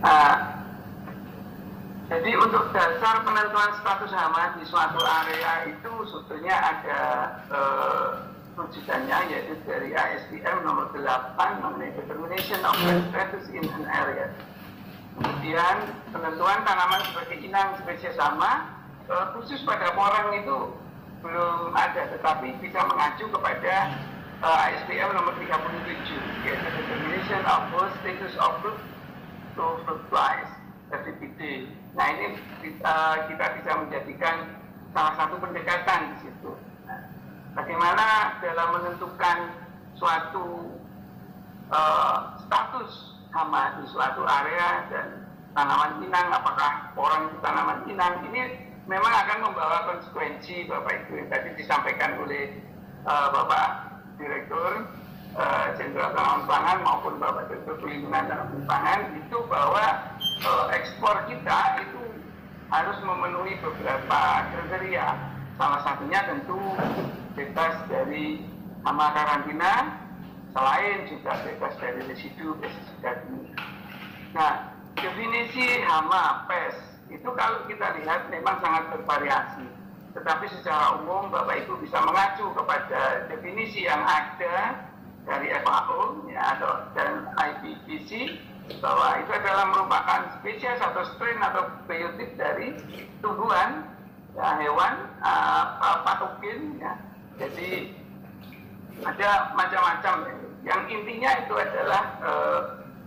Nah, jadi untuk dasar penentuan status hama di suatu area itu sebetulnya ada rujukannya, yaitu dari ISBN nomor 8 mengenai determination of status in an area. Kemudian penentuan tanaman sebagai inang spesies hama khusus pada porang itu belum ada, tetapi bisa mengacu kepada ISBN nomor 37, yaitu determination of status of fruit to fruit flies, FTPD. Nah, ini kita bisa menjadikan salah satu pendekatan di situ. Nah, bagaimana dalam menentukan suatu status hama di suatu area dan tanaman inang, apakah porang itu tanaman inang, ini memang akan membawa konsekuensi, Bapak Ibu, yang tadi disampaikan oleh Bapak Direktur Jenderal Tanaman Pangan maupun Bapak Direktur Pelindungan Tanaman Pangan, itu bahwa ekspor kita itu harus memenuhi beberapa kriteria. Salah satunya tentu bebas dari hama karantina, selain juga bebas dari residu pestisida kimia. Nah, definisi hama pes itu kalau kita lihat memang sangat bervariasi. Tetapi secara umum Bapak Ibu bisa mengacu kepada definisi yang ada dari FAO ya, dan IPCC, bahwa itu adalah merupakan spesies atau strain atau biotik dari tumbuhan, ya, hewan, patogen. Ya. Jadi ada macam-macam. Yang intinya itu adalah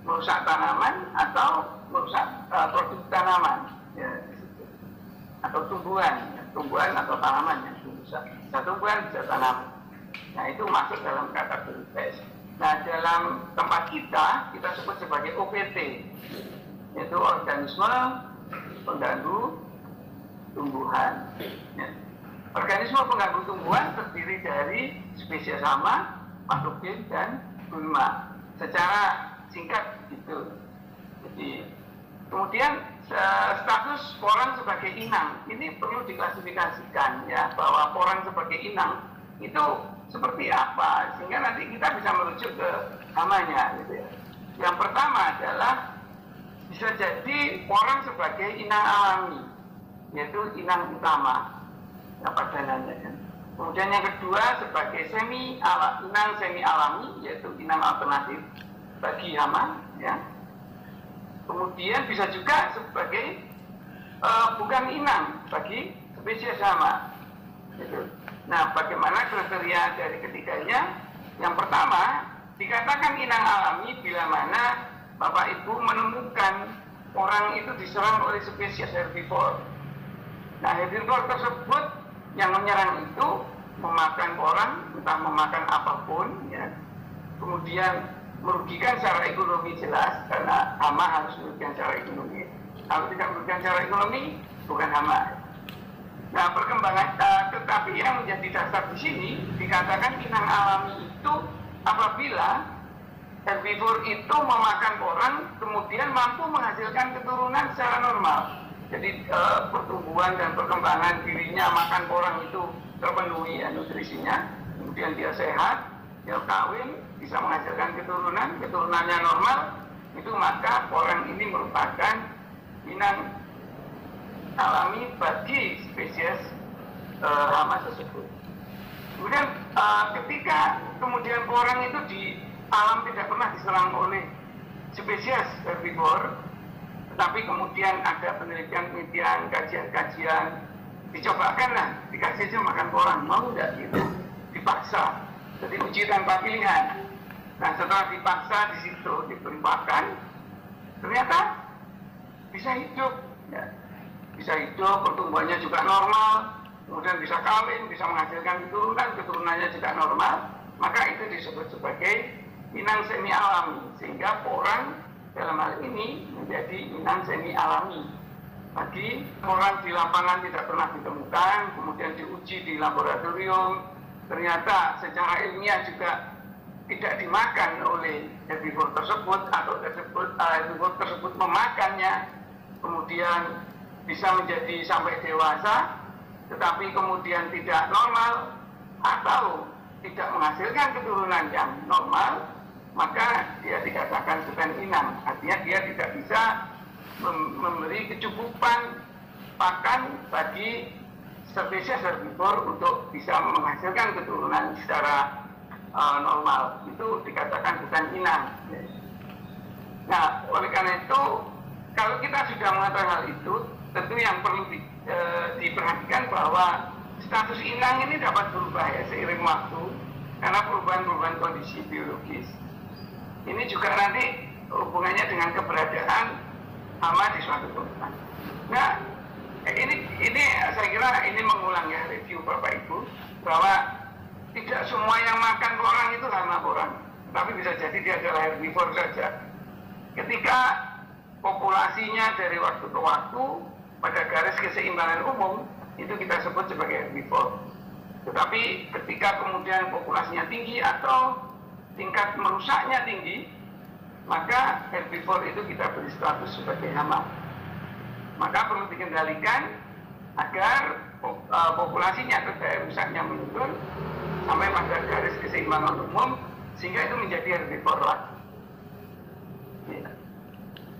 merusak tanaman atau merusak produk tanaman, ya, atau tumbuhan atau tanaman yang rusak. Bisa tumbuhan, bisa tanaman. Nah, itu masuk dalam kategori pes. Nah, dalam tempat kita sebut sebagai OPT, yaitu organisme pengganggu tumbuhan. Ya. Organisme pengganggu tumbuhan terdiri dari spesies hama, patogen, dan gulma. Secara singkat gitu. Jadi, kemudian status porang sebagai inang ini perlu diklasifikasikan, ya, bahwa porang sebagai inang itu seperti apa sehingga nanti kita bisa merujuk ke hamanya, gitu ya. Yang pertama adalah bisa jadi porang sebagai inang alami, yaitu inang utama, ya, padanannya, ya. Kemudian yang kedua sebagai inang semi alami, yaitu inang alternatif bagi hama, ya. Kemudian bisa juga sebagai bukan inang bagi spesies hama. Gitu. Nah, bagaimana kriteria dari ketiganya? Yang pertama, dikatakan inang alami bila mana Bapak Ibu menemukan orang itu diserang oleh spesies herbivore. Nah, herbivore tersebut yang menyerang itu memakan orang, entah memakan apapun, ya. Kemudian merugikan secara ekonomi jelas, karena hama harus merugikan secara ekonomi. Kalau tidak merugikan secara ekonomi, bukan hama. Nah, perkembangan, tetapi yang menjadi dasar di sini dikatakan inang alami itu apabila herbivore itu memakan orang, kemudian mampu menghasilkan keturunan secara normal. Jadi pertumbuhan dan perkembangan dirinya makan orang itu terpenuhi, ya, nutrisinya, kemudian dia sehat, dia kawin, bisa menghasilkan keturunannya normal, itu maka orang ini merupakan inang alami bagi spesies hama tersebut. Kemudian ketika kemudian orang itu di alam tidak pernah diserang oleh spesies herbivore, tetapi kemudian ada penelitian, kajian, dicobakanlah, dikasih aja makan orang, mau nggak gitu, dipaksa. Jadi uji tanpa pilihan. Nah, setelah dipaksa di situ diberi makan, ternyata bisa hidup, ya. Bisa hidup, pertumbuhannya juga normal, kemudian bisa kawin, bisa menghasilkan keturunannya juga normal, maka itu disebut sebagai inang semi alami, sehingga porang dalam hal ini menjadi inang semi alami. Bagi orang di lapangan tidak pernah ditemukan, kemudian diuji di laboratorium, ternyata secara ilmiah juga tidak dimakan oleh herbivore tersebut, atau herbivore tersebut memakannya, kemudian bisa menjadi sampai dewasa, tetapi kemudian tidak normal atau tidak menghasilkan keturunan yang normal, maka dia dikatakan bukan inang. Artinya dia tidak bisa memberi kecukupan pakan bagi spesies herbivor untuk bisa menghasilkan keturunan secara normal. Itu dikatakan bukan inang. Nah, oleh karena itu, kalau kita sudah mengatakan hal itu, tentu yang perlu diperhatikan bahwa status inang ini dapat berubah ya seiring waktu karena perubahan-perubahan kondisi biologis. Ini juga nanti hubungannya dengan keberadaan hama di suatu tempat. Nah, ini saya kira ini mengulang ya review Bapak Ibu bahwa tidak semua yang makan orang itu hama orang, tapi bisa jadi dia adalah herbivore saja. Ketika populasinya dari waktu ke waktu pada garis keseimbangan umum itu kita sebut sebagai herbivore. Tetapi ketika kemudian populasinya tinggi atau tingkat merusaknya tinggi, maka herbivore itu kita beri status sebagai hama. Maka perlu dikendalikan agar populasinya atau daya rusaknya menurun sampai pada garis keseimbangan umum sehingga itu menjadi herbivore lagi.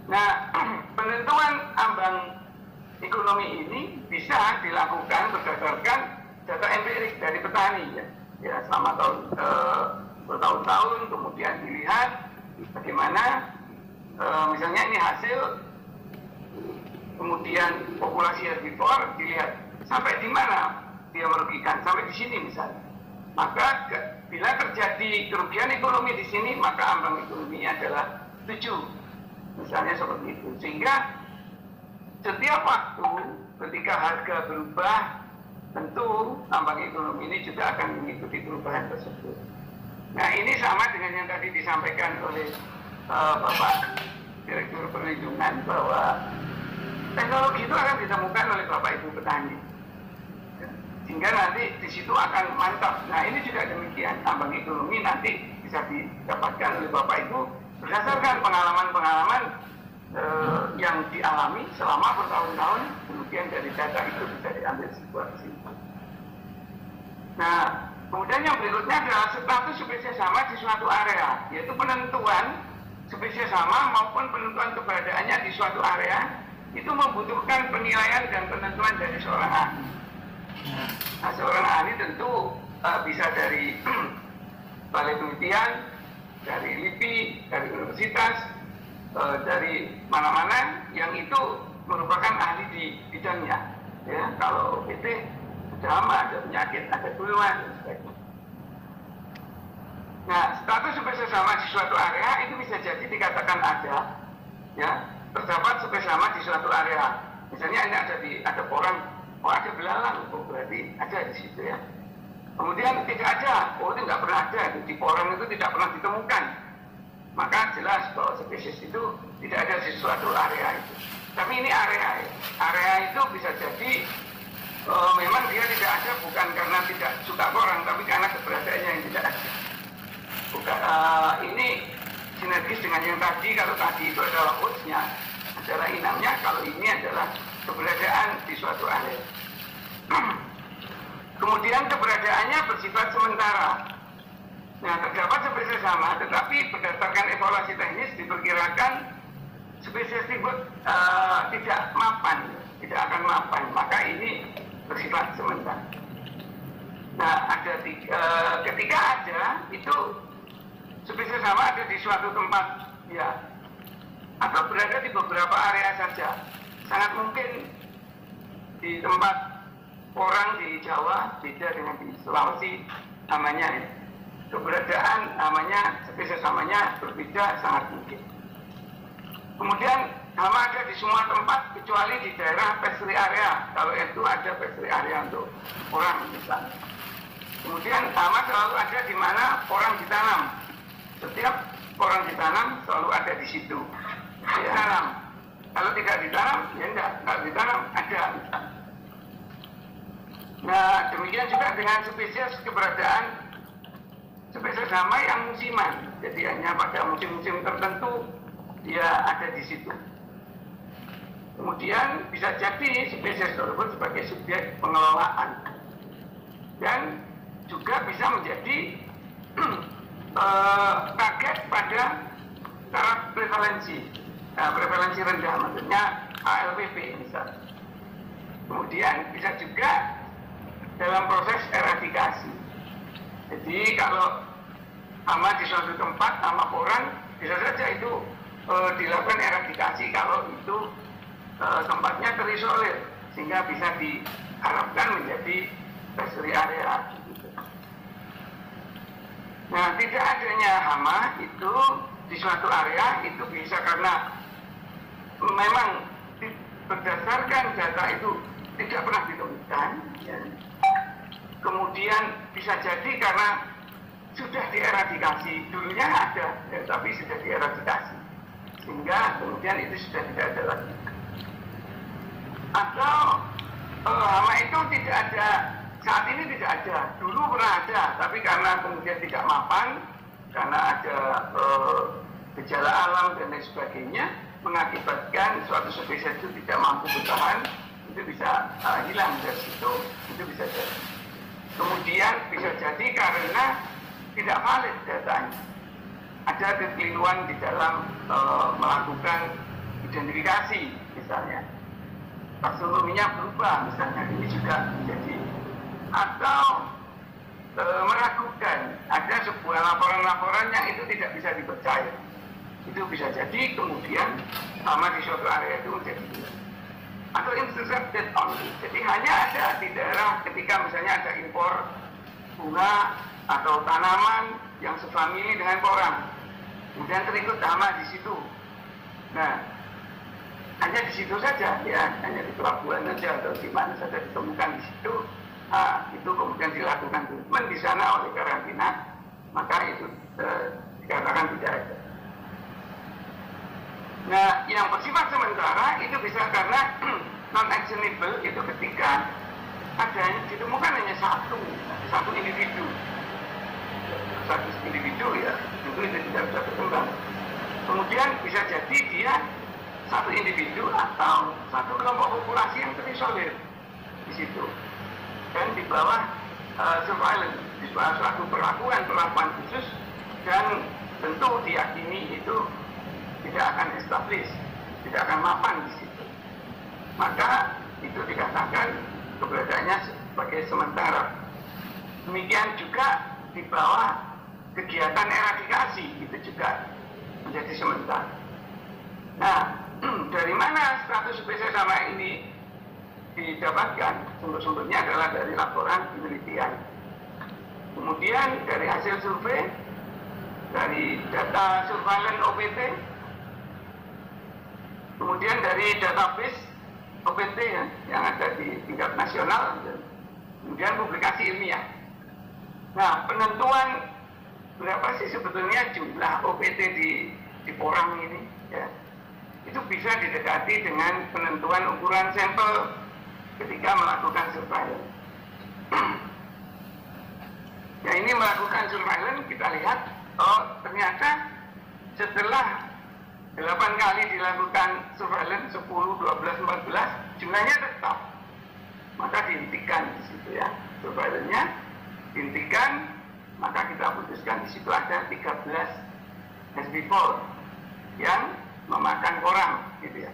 Nah, penentuan ambang ekonomi ini bisa dilakukan berdasarkan data empirik dari petani ya selama bertahun-tahun, kemudian dilihat bagaimana misalnya ini hasil, kemudian populasi herbivore dilihat sampai di mana dia merugikan, sampai di sini misalnya. Maka bila terjadi kerugian ekonomi di sini, maka ambang ekonominya adalah 7, misalnya seperti itu. Sehingga setiap waktu ketika harga berubah, tentu ambang ekonomi ini juga akan mengikuti perubahan tersebut. Nah, ini sama dengan yang tadi disampaikan oleh Bapak Direktur Perlindungan bahwa teknologi itu akan ditemukan oleh Bapak Ibu petani, sehingga nanti di situ akan mantap. Nah, ini juga demikian, ambang ekonomi nanti bisa didapatkan oleh Bapak Ibu berdasarkan pengalaman-pengalaman yang dialami selama bertahun-tahun, kemudian dari data itu bisa diambil sebuah kesimpulan. Nah, kemudian yang berikutnya adalah status spesies sama di suatu area, yaitu penentuan spesies sama maupun penentuan keberadaannya di suatu area itu membutuhkan penilaian dan penentuan dari seorang ahli. Nah, seorang ahli tentu bisa dari balai penelitian, dari LIPI, dari universitas, dari mana-mana yang itu merupakan ahli di bidangnya. Ya, kalau PT sudah lama ada penyakit, ada gulma dan sebagainya. Nah, status spesies sama di suatu area itu bisa jadi dikatakan ada, ya, terdapat spesies sama di suatu area. Misalnya ini ada porang, ada belalang, berarti ada di situ ya. Kemudian tidak ada, itu nggak pernah ada, di porang itu tidak pernah ditemukan. Maka jelas bahwa spesies itu tidak ada di suatu area itu. Tapi ini area itu bisa jadi memang dia tidak ada bukan karena tidak suka porang, tapi karena keberadaannya yang tidak ada. Bukan, ini sinergis dengan yang tadi. Kalau tadi itu adalah hostnya, adalah inangnya. Kalau ini adalah keberadaan di suatu area. Kemudian keberadaannya bersifat sementara. Nah, terdapat spesies sama, tetapi berdasarkan evaluasi teknis diperkirakan spesies tersebut tidak mapan, tidak akan mapan. Maka ini bersifat sementara. Nah, ketika ada itu spesies sama ada di suatu tempat, ya, atau berada di beberapa area saja. Sangat mungkin di tempat orang di Jawa beda dengan di Sulawesi, namanya keberadaan namanya spesies namanya berbeda sangat mungkin. Kemudian hama ada di semua tempat kecuali di daerah pesri area. Kalau itu ada pesri area untuk orang misalnya. Kemudian hama selalu ada di mana orang ditanam. Setiap orang ditanam selalu ada di situ. Ditanam. Kalau tidak ditanam, ya enggak. Kalau ditanam ada. Nah, demikian juga dengan spesies keberadaan spesies sama yang musiman. Jadi hanya pada musim-musim tertentu dia ada di situ. Kemudian bisa jadi spesies tersebut sebagai subjek pengelolaan dan juga bisa menjadi target pada taraf prevalensi. Nah, prevalensi rendah maksudnya ALPP misalnya. Kemudian bisa juga dalam proses eradikasi. Jadi kalau hama di suatu tempat, hama porang, bisa saja itu dilakukan eradikasi kalau itu tempatnya terisolir, sehingga bisa diharapkan menjadi tertiary area. Nah, tidak adanya hama itu di suatu area itu bisa karena memang berdasarkan data itu tidak pernah ditemukan, ya. Kemudian bisa jadi karena sudah dieradikasi, dulunya ada, ya, tapi sudah dieradikasi, sehingga kemudian itu sudah tidak ada lagi. Atau hama itu tidak ada, saat ini tidak ada, dulu pernah ada, tapi karena kemudian tidak mapan, karena ada gejala alam dan lain sebagainya, mengakibatkan suatu spesies itu tidak mampu bertahan, itu bisa hilang dari situ, itu bisa jadi. Kemudian bisa jadi karena tidak valid datanya, ada kekeliruan di dalam melakukan identifikasi misalnya, taksonominya berubah misalnya, ini juga menjadi, atau meragukan, ada sebuah laporan-laporan yang itu tidak bisa dipercaya, itu bisa jadi kemudian sama di suatu area itu menjadi, atau intercepted only, jadi hanya ada di daerah ketika misalnya ada impor bunga atau tanaman yang sefamili dengan porang, kemudian terikut hama di situ. Nah, hanya di situ saja, ya, hanya di pelabuhan saja atau di mana saja ditemukan di situ. Itu kemudian dilakukan treatment di sana oleh karantina, maka itu dikatakan tidak ada. Nah, yang bersifat sementara itu bisa karena non-actionable, itu ketika ditemukan hanya satu individu, ya, itu tidak bisa berkembang. Kemudian bisa jadi dia satu individu atau satu kelompok populasi yang terisolir di situ, dan di bawah surveillance, di bawah suatu perlakuan khusus, dan tentu diyakini itu tidak akan establish, tidak akan mapan di situ. Maka itu dikatakan keberadaannya sebagai sementara. Demikian juga di bawah kegiatan eradikasi, itu juga menjadi sementara. Nah, dari mana status spesies hama ini didapatkan? Sumber-sumbernya adalah dari laporan penelitian. Kemudian dari hasil survei, dari data surveillance OPT, kemudian dari database OPT ya, yang ada di tingkat nasional, kemudian publikasi ilmiah. Nah, penentuan berapa sih sebetulnya jumlah OPT di porang ini, ya, itu bisa didekati dengan penentuan ukuran sampel ketika melakukan surveillance. Ya, ini melakukan surveillance, kita lihat, oh ternyata setelah 8 kali dilakukan surveillance, 10, 12, 14, jumlahnya tetap. Maka dihentikan di situ ya, surveillance-nya dihentikan, maka kita putuskan di situ ada 13 SB4 yang memakan porang, gitu ya.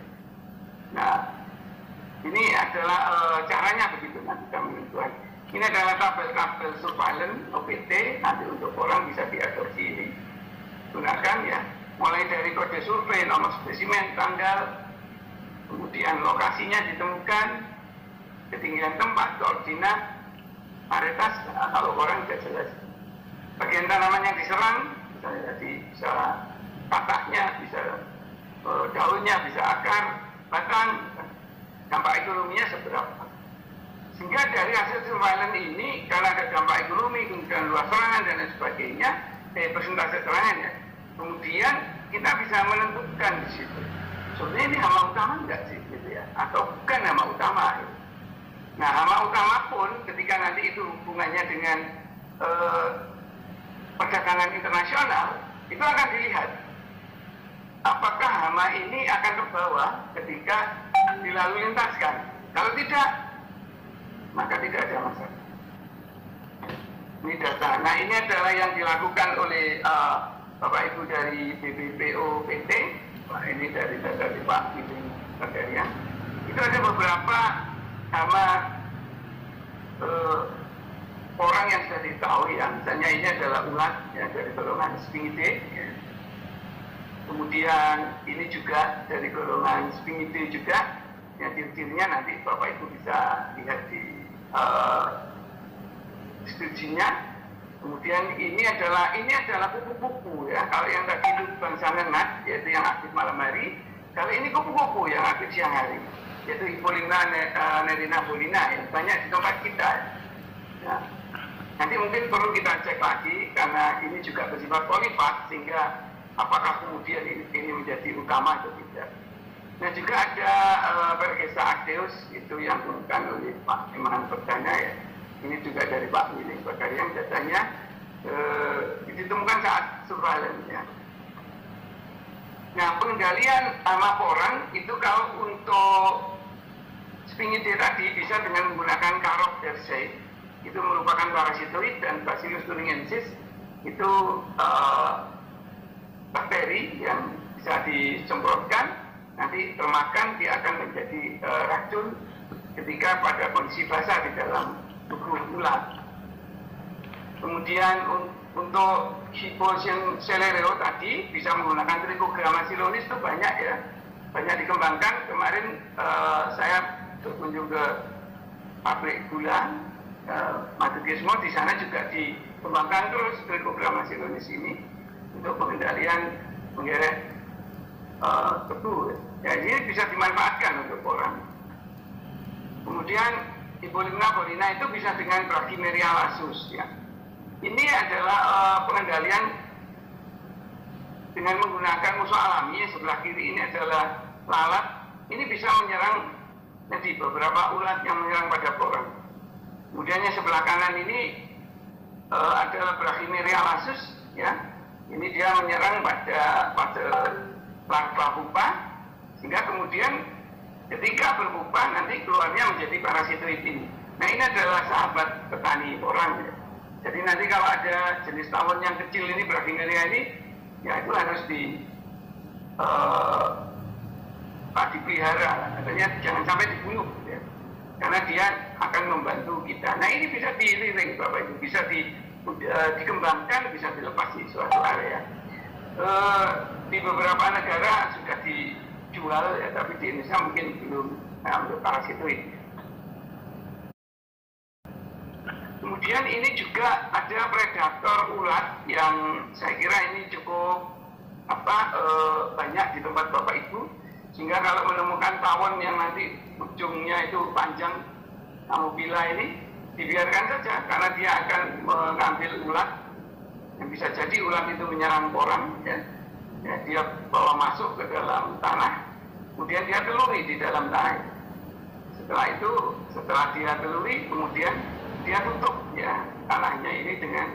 Nah, ini adalah caranya begitu nanti kita menentukan. Ini adalah tabel-tabel surveillance OPT, nanti untuk porang bisa diadopsi ini. Gunakan ya, mulai dari kode survei, nomor spesimen, tanggal, kemudian lokasinya ditemukan, ketinggian tempat, koordinat, varietas, kalau orang tidak jelas. Bagian tanaman yang diserang, misalnya tadi bisa patahnya, bisa daunnya, bisa akar, batang, dampak ekonominya seberapa. Sehingga dari hasil surveillance ini, karena ada dampak ekonomi, kemudian luas serangan dan lain sebagainya, persentase serangan ya, kemudian kita bisa menentukan di situ. Sebenarnya ini hama utama enggak sih, gitu ya, atau bukan hama utama. Ya. Nah, hama utama pun ketika nanti itu hubungannya dengan perdagangan internasional, itu akan dilihat apakah hama ini akan terbawa ketika dilalui lintaskan. Kalau tidak, maka tidak ada masalah. Ini data. Nah, ini adalah yang dilakukan oleh Bapak Ibu dari BBPO PT, ini dari Pak Billy Pagarian, itu ada beberapa nama orang yang sudah diketahui, ya. Misalnya ini adalah ulat ya, dari golongan Sphingidae, ya. Kemudian ini juga dari golongan Sphingidae juga, yang ciri-cirinya nanti Bapak Ibu bisa lihat di deskripsinya. Kemudian ini adalah kupu-kupu ya. Kalau yang tadi itu bangsa nengat, yaitu yang aktif malam hari. Kalau ini kupu-kupu yang aktif siang hari, yaitu Hippolyta nerina yang banyak di tempat kita. Ya. Nanti mungkin perlu kita cek lagi karena ini juga bersifat polifat, sehingga apakah kemudian ini menjadi utama atau tidak. Nah juga ada Pergesa acteus itu yang ditemukan oleh Pak Iman Perdana ya. Ini juga dari Pak Billy Pagarian, datanya ditemukan saat surveillance ya. Nah pengendalian laporan itu kalau untuk Sphingidae tadi bisa dengan menggunakan Carob-Hersey, itu merupakan parasitoid, dan Bacillus thuringiensis itu bakteri yang bisa disemprotkan, nanti termakan dia akan menjadi racun ketika pada kondisi basah di dalam tubuh ulat. Kemudian untuk Hippolyta celereo tadi bisa menggunakan Trichogramma silonis, itu banyak ya, banyak dikembangkan. Kemarin saya berkunjung ke pabrik gula Madugesmo, di sana juga dikembangkan terus Trichogramma silonis ini untuk pengendalian menggeret tebu. Ya, ini bisa dimanfaatkan untuk orang. Kemudian Hippolyta borina itu bisa dengan Brachymeria lasus ya. Ini adalah pengendalian dengan menggunakan musuh alami. Sebelah kiri ini adalah lalat. Ini bisa menyerang jadi beberapa ulat yang menyerang pada orang. Kemudian yang sebelah kanan ini adalah Brachymeria lasus ya. Ini dia menyerang pada larva pupa, sehingga kemudian ketika berpupa nanti keluarnya menjadi parasitoid ini. Nah ini adalah sahabat petani orang ya. Jadi nanti kalau ada jenis tawon yang kecil ini, Brachymeria ini, ya itu harus dipelihara, katanya jangan sampai dibunuh ya. Karena dia akan membantu kita. Nah ini bisa diliring Bapak Ibu, bisa dikembangkan, bisa dilepas di suatu area. Di beberapa negara sudah dijual ya, tapi di Indonesia mungkin belum untuk parasitoid. Kemudian ini juga ada predator ulat yang saya kira ini cukup banyak di tempat Bapak Ibu, sehingga kalau menemukan tawon yang nanti ujungnya itu panjang amobila ini, dibiarkan saja karena dia akan mengambil ulat. Yang bisa jadi ulat itu menyerang orang ya. Ya, dia bawa masuk ke dalam tanah, kemudian dia teluri di dalam tanah. Setelah dia teluri, kemudian dia tutup ya tanahnya ini dengan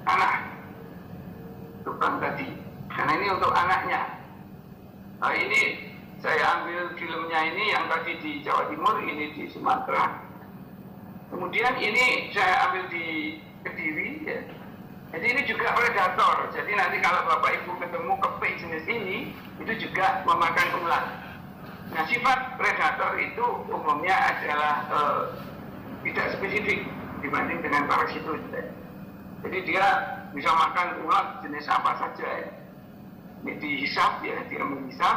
tanah lubang tadi. Karena ini untuk anaknya. Nah, ini saya ambil filmnya ini yang tadi di Jawa Timur, ini di Sumatera. Kemudian ini saya ambil di Kediri ya. Jadi ini juga predator. Jadi nanti kalau Bapak Ibu ketemu kepik jenis ini, itu juga memakan ulat. Nah sifat predator itu umumnya adalah tidak spesifik dibanding dengan parasitoid. Jadi dia bisa makan ulat jenis apa saja ya. Ini dihisap ya, dia menghisap.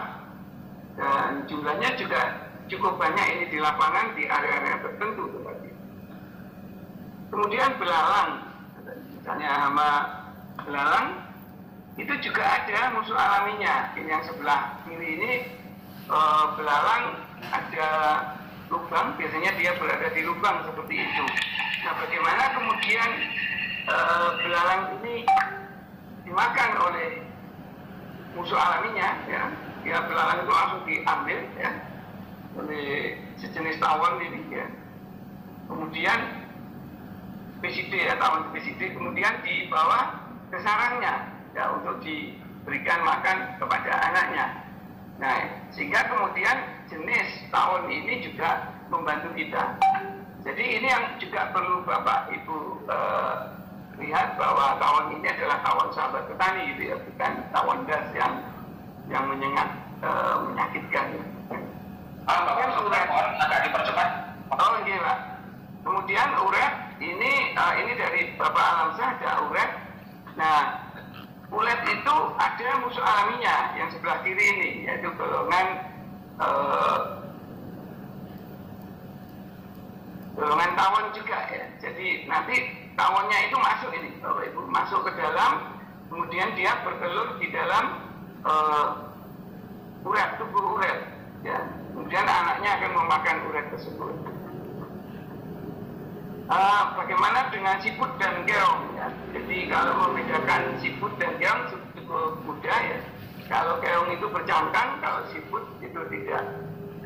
Dan jumlahnya juga cukup banyak ini di lapangan, di area-area tertentu. Kemudian belalang. Misalnya hama belalang itu juga ada musuh alaminya. Ini yang sebelah kiri ini belalang ada lubang, biasanya dia berada di lubang seperti itu. Nah bagaimana kemudian belalang ini dimakan oleh musuh alaminya ya. Ya belalang itu langsung diambil ya oleh sejenis tawon ini ya. Kemudian spesifik ya, tawon spesifik, kemudian dibawa ke sarangnya ya untuk diberikan makan kepada anaknya. Nah, sehingga kemudian jenis tawon ini juga membantu kita. Jadi ini yang juga perlu Bapak Ibu lihat bahwa tawon ini adalah tawon sahabat petani gitu ya, bukan tawon gas yang menyengat, menyakitkan. Kemudian uret agak dipercepat. Oh iya Pak. Kemudian uret ini dari Bapak Alamsyah ada uret. Nah, uret itu ada musuh alaminya yang sebelah kiri ini, yaitu golongan tawon juga ya. Jadi nanti tawonnya itu masuk ini, Bapak Ibu, masuk ke dalam, kemudian dia bertelur di dalam uret, tubuh uret. Ya. Kemudian anaknya akan memakan uret tersebut. Bagaimana dengan siput dan keong? Ya? Jadi kalau membedakan siput dan keong cukup mudah ya. Kalau keong itu bercangkang, kalau siput itu tidak.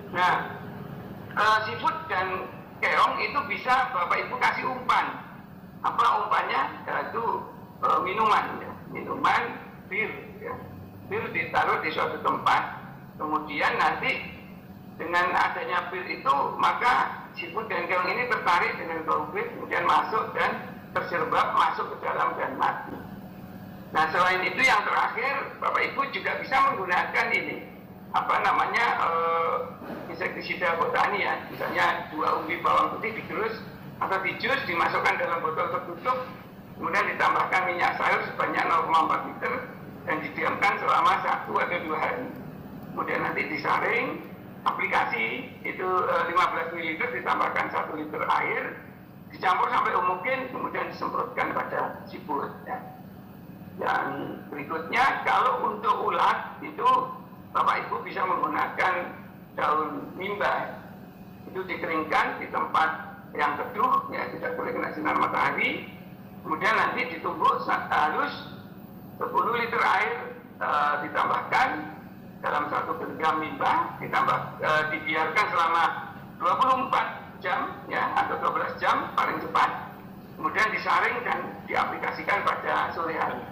Nah, siput dan keong itu bisa Bapak Ibu kasih umpan. Apa umpannya? Yaitu minuman, ya. Minuman bir. Ya. Bir ditaruh di suatu tempat, kemudian nanti dengan adanya bir itu maka siput dan keong ini tertarik dengan bau bir, kemudian masuk dan terserembab masuk ke dalam dan mati. Nah selain itu yang terakhir Bapak Ibu juga bisa menggunakan ini insektisida botani ya, misalnya 2 umbi bawang putih digerus atau dijus, dimasukkan dalam botol tertutup, kemudian ditambahkan minyak sayur sebanyak 0,4 liter dan didiamkan selama 1 atau 2 hari. Kemudian nanti disaring, aplikasi itu 15 ml ditambahkan 1 liter air, dicampur sampai mungkin, kemudian disemprotkan pada siput. Ya. Dan berikutnya kalau untuk ulat itu Bapak Ibu bisa menggunakan daun mimba, itu dikeringkan di tempat yang teduh, ya tidak boleh kena sinar matahari. Kemudian nanti ditumbuk halus, 10 liter air ditambahkan dalam 1 genggam mimba, dibiarkan selama 24 jam ya atau 12 jam paling cepat. Kemudian disaring dan diaplikasikan pada sore hari.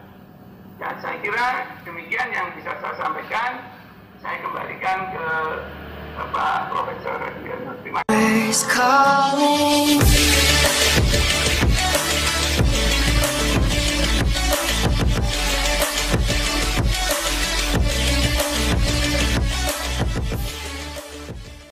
Dan saya kira demikian yang bisa saya sampaikan. Saya kembalikan ke Bapak Profesor Terima kasih.